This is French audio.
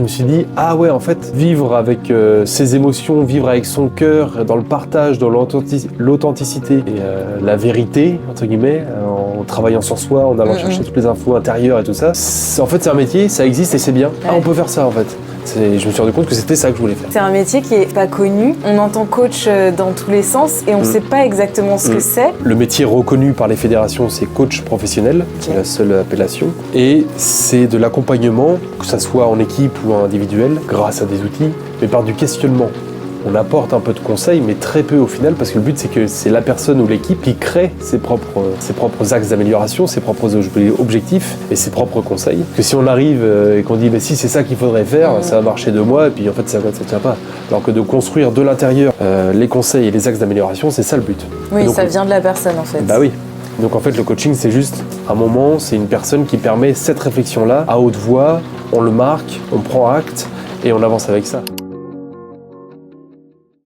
je me suis dit, ah ouais, en fait, vivre avec ses émotions, vivre avec son cœur, dans le partage, dans l'authenticité et la vérité, entre guillemets, en travaillant sur soi, en allant chercher toutes les infos intérieures et tout ça. En fait, c'est un métier, ça existe et c'est bien. Ah, on peut faire ça, en fait. Je me suis rendu compte que c'était ça que je voulais faire. C'est un métier qui est pas connu. On entend coach dans tous les sens et on sait pas exactement ce que c'est. Le métier reconnu par les fédérations, c'est coach professionnel, c'est la seule appellation. Et c'est de l'accompagnement, que ça soit en équipe ou en individuel, grâce à des outils, mais par du questionnement. On apporte un peu de conseils, mais très peu au final, parce que le but, c'est que c'est la personne ou l'équipe qui crée ses propres axes d'amélioration, ses propres objectifs et ses propres conseils. Parce que si on arrive et qu'on dit « si c'est ça qu'il faudrait faire, ça va marcher 2 mois », et puis en fait, ça ne tient pas. Alors que de construire de l'intérieur les conseils et les axes d'amélioration, c'est ça le but. Oui, donc, ça vient de la personne, en fait. Bah oui. Donc en fait, le coaching, c'est juste un moment, c'est une personne qui permet cette réflexion-là à haute voix, on le marque, on prend acte et on avance avec ça.